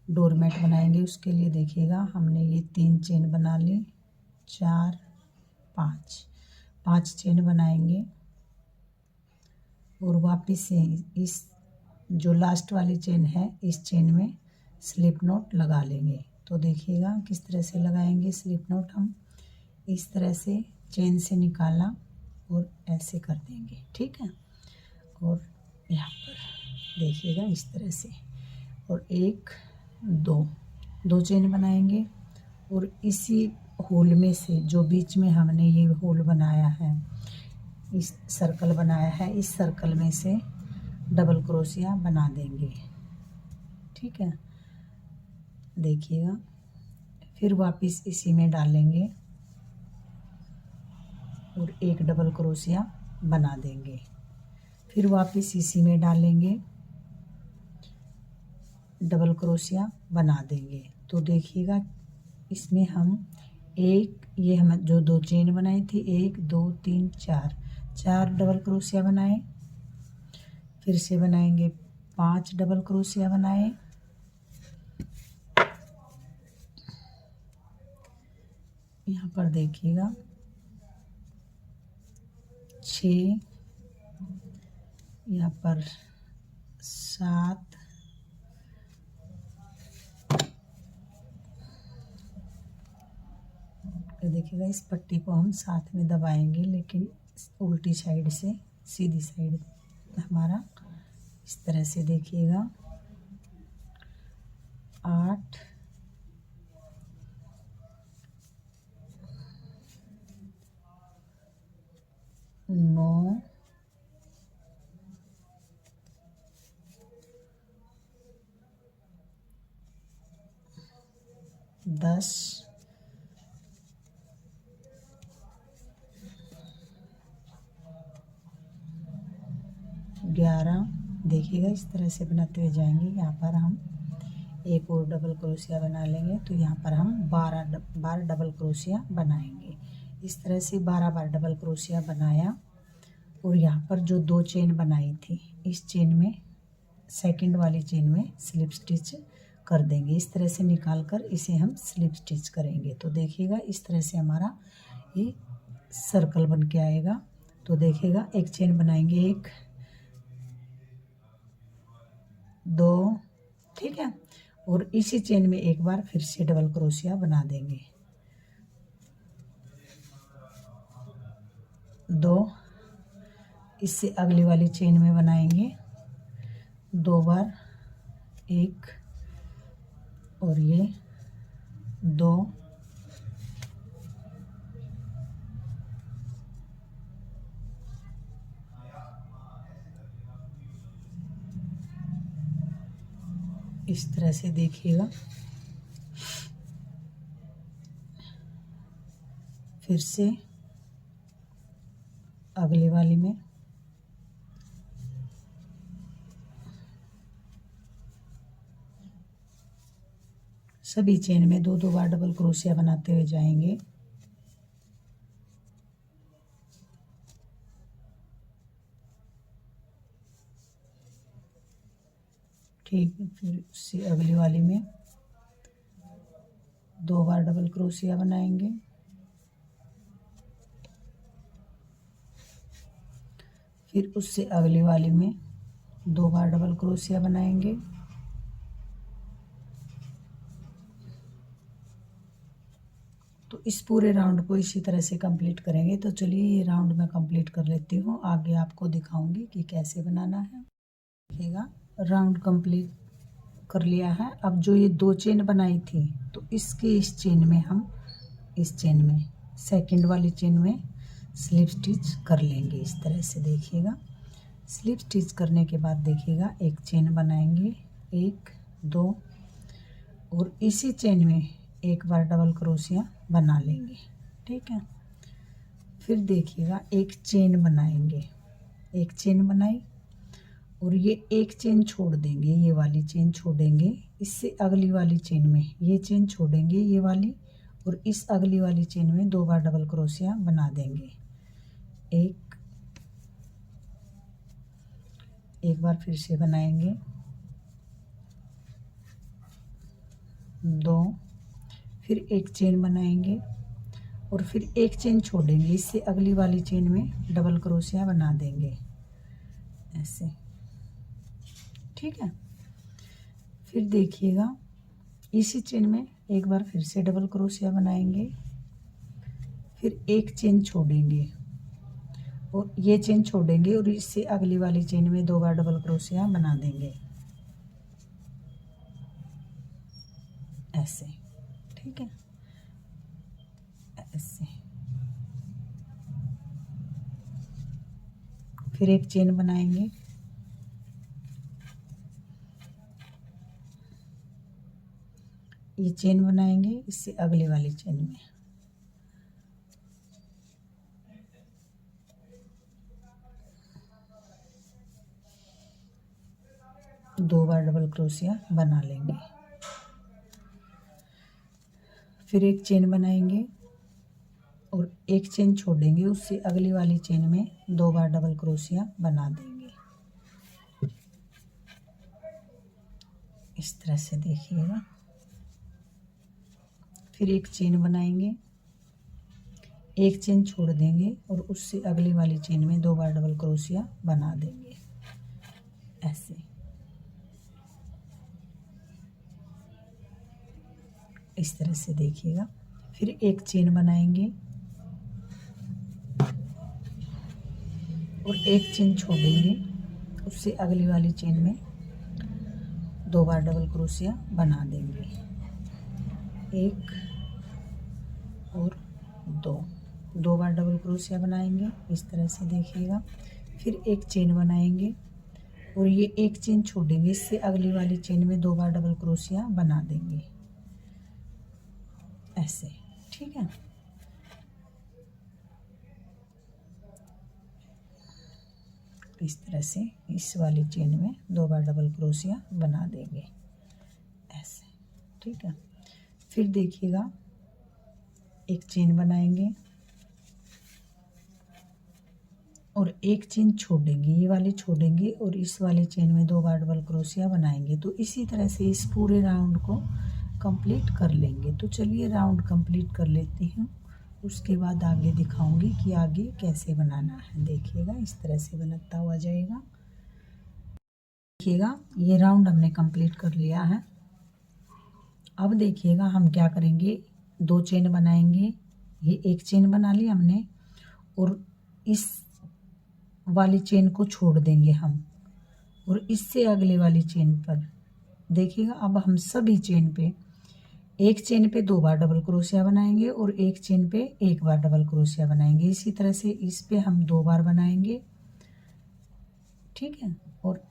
Doormat बनाएंगे उसके लिए देखिएगा हमने ये 3 चेन बना ली, 4 5 चेन बनाएंगे और वापस से इस जो लास्ट वाली चेन है इस चेन में स्लिप नॉट लगा लेंगे। तो देखिएगा किस तरह से लगाएंगे स्लिप नॉट। हम इस तरह से चेन से निकाला और ऐसे कर देंगे, ठीक है। और यहाँ पर देखिएगा इस तरह से, और 1 2 चेन बनाएंगे और इसी होल में से जो बीच में हमने ये होल बनाया है, इस सर्कल बनाया है, इस सर्कल में से डबल क्रोशिया बना देंगे, ठीक है। देखिएगा फिर वापस इसी में डालेंगे और एक डबल क्रोशिया बना देंगे, फिर वापस इसी में डालेंगे, डबल क्रोशिया बना देंगे। तो देखिएगा इसमें हम ये हम जो 2 चेन बनाई थी 1 2 3 4 डबल क्रोशिया बनाए, फिर से बनाएंगे 5 डबल क्रोशिया बनाए, यहाँ पर देखिएगा 6, यहाँ पर 7, देखिएगा इस पट्टी को हम साथ में दबाएंगे लेकिन उल्टी साइड से, सीधी साइड हमारा इस तरह से देखिएगा 8 9 10 11। देखिएगा इस तरह से बनाते हुए जाएंगे। यहाँ पर हम एक और डबल क्रोशिया बना लेंगे, तो यहाँ पर हम 12 बार डबल क्रोशिया बनाएंगे। इस तरह से 12 बार डबल क्रोशिया बनाया और यहाँ पर जो 2 चेन बनाई थी इस चेन में, सेकंड वाली चेन में स्लिप स्टिच कर देंगे। इस तरह से निकाल कर इसे हम स्लिप स्टिच करेंगे। तो देखिएगा इस तरह से हमारा ये सर्कल बन के आएगा। तो देखिएगा एक चेन बनाएंगे, 1 2, ठीक है, और इसी चेन में एक बार फिर से डबल क्रोशिया बना देंगे, 2, इससे अगली वाली चेन में बनाएंगे 2 बार, 1 और ये 2, इस तरह से देखिएगा। फिर से अगली वाली में सभी चेन में 2-2 बार डबल क्रोशिया बनाते हुए जाएंगे। ठीक, फिर उससे अगली वाली में 2 बार डबल क्रोशिया बनाएंगे, फिर उससे अगली वाली में 2 बार डबल क्रोशिया बनाएंगे, तो इस पूरे राउंड को इसी तरह से कंप्लीट करेंगे। तो चलिए ये राउंड मैं कंप्लीट कर लेती हूँ, आगे आपको दिखाऊंगी कि कैसे बनाना है। देखिएगा राउंड कंप्लीट कर लिया है। अब जो ये 2 चेन बनाई थी तो इसके इस चेन में हम, इस चेन में सेकंड वाली चेन में स्लिप स्टिच कर लेंगे। इस तरह से देखिएगा, स्लिप स्टिच करने के बाद देखिएगा एक चेन बनाएंगे, 1 2, और इसी चेन में एक बार डबल क्रोशिया बना लेंगे, ठीक है। फिर देखिएगा एक चेन बनाएंगे, एक चेन बनाई और ये एक चेन छोड़ देंगे, ये वाली चेन छोड़ेंगे, इससे अगली वाली चेन में ये चेन छोड़ेंगे ये वाली, और इस अगली वाली चेन में 2 बार डबल क्रोशिया बना देंगे, एक बार फिर से बनाएंगे, 2, फिर एक चेन बनाएंगे और फिर एक चेन छोड़ेंगे, इससे अगली वाली चेन में डबल क्रोशिया बना देंगे ऐसे, ठीक है। फिर देखिएगा इसी चेन में एक बार फिर से डबल क्रोशिया बनाएंगे, फिर एक चेन छोड़ेंगे और ये चेन छोड़ेंगे और इससे अगली वाली चेन में 2 बार डबल क्रोशिया बना देंगे ऐसे, ठीक है, ऐसे। फिर एक चेन बनाएंगे, ये चेन बनाएंगे इससे अगली वाली चेन में, दो बार डबल क्रोशिया बना लेंगे। फिर एक चेन बनाएंगे और एक चेन छोड़ेंगे, उससे अगली वाली चेन में 2 बार डबल क्रोशिया बना देंगे इस तरह से, देखिएगा। फिर एक चेन बनाएंगे, एक चेन छोड़ देंगे और उससे अगली वाली चेन में 2 बार डबल क्रोशिया बना देंगे ऐसे, इस तरह से, देखिएगा। फिर एक चेन बनाएंगे और एक चेन छोड़ेंगे, उससे अगली वाली चेन में 2 बार डबल क्रोशिया बना देंगे, 1 और 2 बार डबल क्रोशिया बनाएंगे इस तरह से, देखिएगा। फिर एक चेन बनाएंगे और ये एक चेन छोड़ेंगे, इससे अगली वाली चेन में 2 बार डबल क्रोशिया बना देंगे ऐसे, ठीक है। इस तरह से इस वाली चेन में 2 बार डबल क्रोशिया बना देंगे ऐसे, ठीक है। फिर देखिएगा एक चेन बनाएंगे और एक चेन छोड़ेंगे, ये वाली छोड़ेंगे और इस वाली चेन में 2 बार डबल क्रोशिया बनाएंगे। तो इसी तरह से इस पूरे राउंड को कंप्लीट कर लेंगे। तो चलिए राउंड कंप्लीट कर लेती हूँ, उसके बाद आगे दिखाऊंगी कि आगे कैसे बनाना है। देखिएगा इस तरह से बनता हुआ जाएगा। देखिएगा ये राउंड हमने कंप्लीट कर लिया है। अब देखिएगा हम क्या करेंगे, 2 चेन बनाएंगे, ये एक चेन बना ली हमने और इस वाली चेन को छोड़ देंगे हम और इससे अगले वाली चेन पर देखिएगा अब हम सभी चेन पे, एक चेन पे 2 बार डबल क्रोशिया बनाएंगे और एक चेन पे 1 बार डबल क्रोशिया बनाएंगे। इसी तरह से इस पे हम 2 बार बनाएंगे, ठीक है, और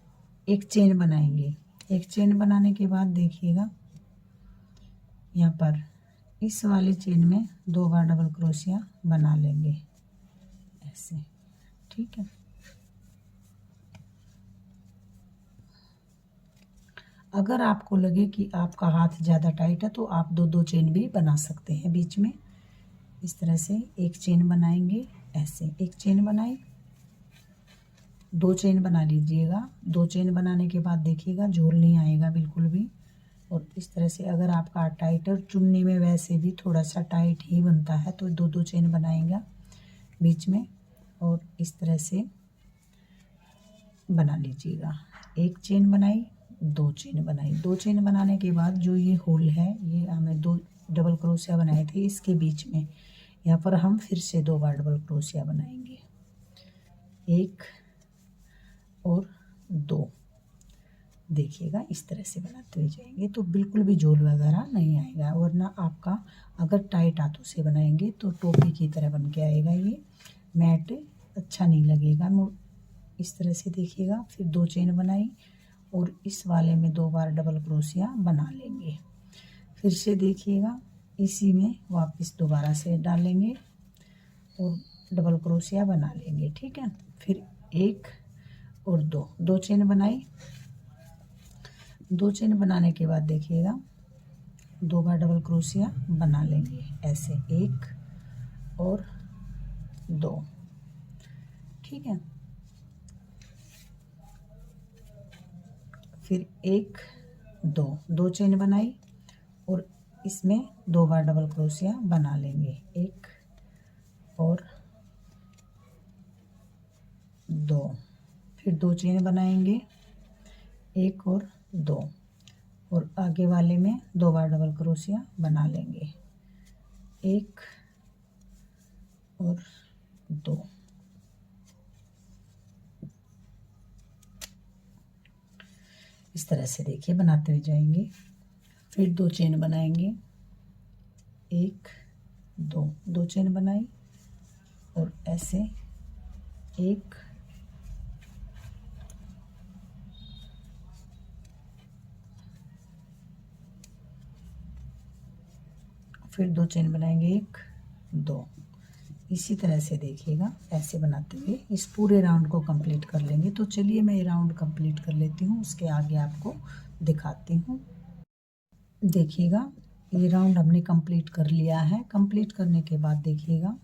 एक चेन बनाएंगे। एक चेन बनाने के बाद देखिएगा यहाँ पर इस वाली चेन में 2 बार डबल क्रोशिया बना लेंगे ऐसे, ठीक है। अगर आपको लगे कि आपका हाथ ज़्यादा टाइट है तो आप 2-2 चेन भी बना सकते हैं बीच में। इस तरह से एक चेन बनाएंगे ऐसे, एक चेन बनाई, 2 चेन बना लीजिएगा। 2 चेन बनाने के बाद देखिएगा झोल नहीं आएगा बिल्कुल भी। और इस तरह से अगर आपका टाइटर चुन्नी में वैसे भी थोड़ा सा टाइट ही बनता है तो 2-2 चेन बनाएगा बीच में और इस तरह से बना लीजिएगा। एक चेन बनाई, 2 चेन बनाई। 2 चेन बनाने के बाद जो ये होल है, ये हमें 2 डबल क्रोशिया बनाए थे इसके बीच में, यहाँ पर हम फिर से 2 बार डबल क्रोशिया बनाएंगे, 1 और 2। देखिएगा इस तरह से बनाते हुए जाएंगे तो बिल्कुल भी झोल वगैरह नहीं आएगा, वरना आपका अगर टाइट हाथों से बनाएंगे तो टोपी की तरह बन के आएगा, ये मैट अच्छा नहीं लगेगा। इस तरह से देखिएगा। फिर 2 चेन बनाई और इस वाले में 2 बार डबल क्रोशिया बना लेंगे। फिर से देखिएगा इसी में वापस दोबारा से डालेंगे और डबल क्रोशिया बना लेंगे, ठीक है। फिर 1 और 2 चेन बनाई। 2 चेन बनाने के बाद देखिएगा 2 बार डबल क्रोशिया बना लेंगे ऐसे, 1 और 2, ठीक है। फिर 1 2 चेन बनाई और इसमें 2 बार डबल क्रोशिया बना लेंगे, 1 और 2, फिर 2 चेन बनाएंगे, 1 और 2, और आगे वाले में 2 बार डबल क्रोशिया बना लेंगे, 1 और 2। इस तरह से देखिए बनाते हुए जाएंगे। फिर 2 चेन बनाएंगे, 1 2, 2 चेन बनाई और ऐसे 1 फिर 2 चेन बनाएंगे, 1 2। इसी तरह से देखिएगा, ऐसे बनाते हुए इस पूरे राउंड को कंप्लीट कर लेंगे। तो चलिए मैं ये राउंड कंप्लीट कर लेती हूँ, उसके आगे आपको दिखाती हूँ। देखिएगा ये राउंड हमने कंप्लीट कर लिया है। कंप्लीट करने के बाद देखिएगा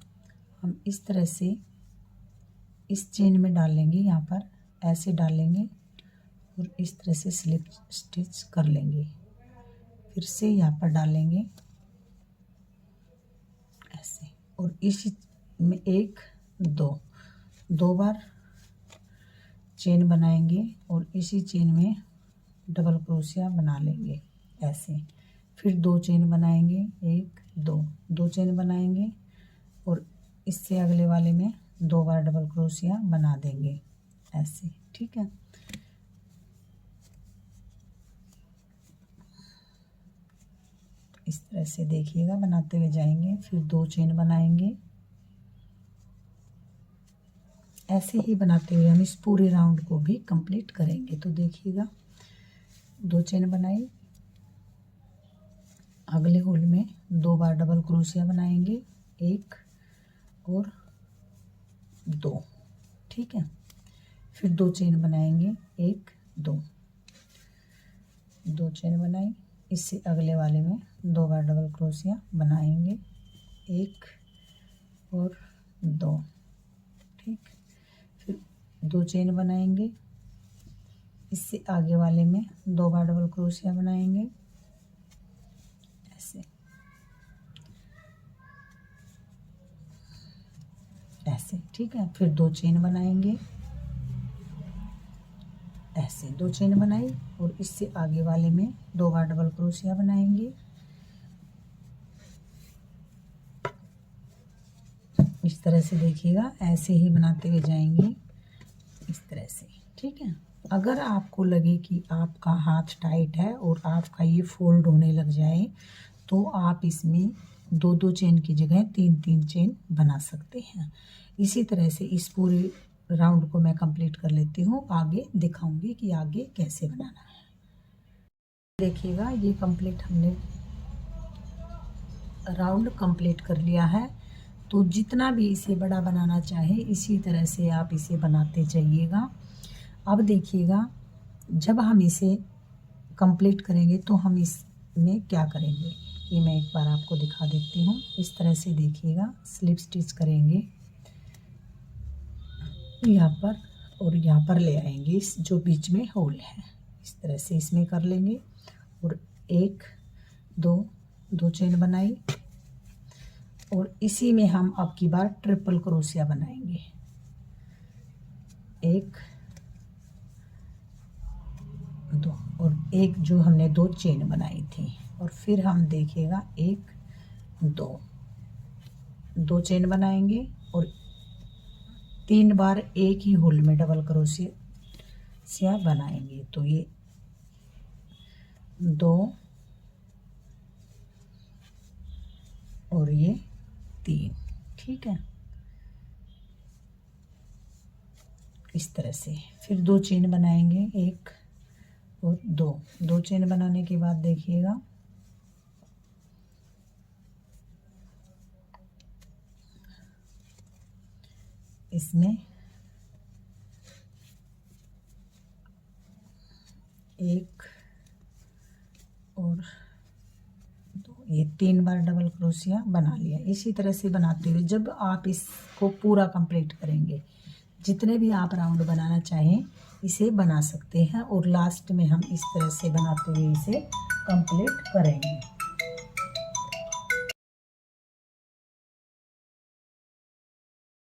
हम इस तरह से इस चेन में डालेंगे, यहाँ पर ऐसे डालेंगे और इस तरह से स्लिप स्टिच कर लेंगे। फिर से यहाँ पर डालेंगे ऐसे, और इसी में 1 2 बार चेन बनाएंगे और इसी चेन में डबल क्रोशिया बना लेंगे ऐसे। फिर 2 चेन बनाएंगे, 1 2 चेन बनाएंगे और इससे अगले वाले में 2 बार डबल क्रोशिया बना देंगे ऐसे, ठीक है। इस तरह से देखिएगा बनाते हुए जाएंगे। फिर 2 चेन बनाएंगे, ऐसे ही बनाते हुए हम इस पूरे राउंड को भी कंप्लीट करेंगे। तो देखिएगा 2 चेन बनाई, अगले होल में 2 बार डबल क्रोशिया बनाएंगे, 1 और 2, ठीक है। फिर 2 चेन बनाएंगे, 1 2 चेन बनाई, इससे अगले वाले में 2 बार डबल क्रोशिया बनाएंगे, 1 और 2, ठीक। फिर 2 चेन बनाएंगे, इससे आगे वाले में 2 बार डबल क्रोशिया बनाएंगे ऐसे ऐसे, ठीक है। फिर 2 चेन बनाएंगे ऐसे, 2 चेन बनाई और इससे आगे वाले में 2 बार डबल क्रोशिया बनाएंगे इस तरह से। देखिएगा ऐसे ही बनाते हुए जाएंगे इस तरह से, ठीक है। अगर आपको लगे कि आपका हाथ टाइट है और आपका ये फोल्ड होने लग जाए तो आप इसमें 2 चेन की जगह 3 चेन बना सकते हैं। इसी तरह से इस पूरे राउंड को मैं कंप्लीट कर लेती हूँ, आगे दिखाऊंगी कि आगे कैसे बनाना है। देखिएगा ये कंप्लीट हमने राउंड कंप्लीट कर लिया है। तो जितना भी इसे बड़ा बनाना चाहे इसी तरह से आप इसे बनाते जाइएगा। अब देखिएगा जब हम इसे कंप्लीट करेंगे तो हम इसमें क्या करेंगे ये मैं एक बार आपको दिखा देती हूँ। इस तरह से देखिएगा स्लिप स्टिच करेंगे यहाँ पर और यहाँ पर ले आएंगे, इस जो बीच में होल है इस तरह से इसमें कर लेंगे और 1 2 चेन बनाई और इसी में हम अब की बार ट्रिपल क्रोशिया बनाएंगे, 1 2 और 1 जो हमने 2 चेन बनाई थी और फिर हम देखिएगा 1 2 चेन बनाएंगे और 3 बार एक ही होल में डबल क्रोशिया बनाएंगे। तो ये 2 और ये 3, ठीक है, इस तरह से। फिर 2 चेन बनाएंगे, 1 और 2 चेन बनाने के बाद देखिएगा इसमें 1 और 2 ये 3 बार डबल क्रोशिया बना लिया। इसी तरह से बनाते हुए जब आप इसको पूरा कंप्लीट करेंगे, जितने भी आप राउंड बनाना चाहें इसे बना सकते हैं और लास्ट में हम इस तरह से बनाते हुए इसे कंप्लीट करेंगे।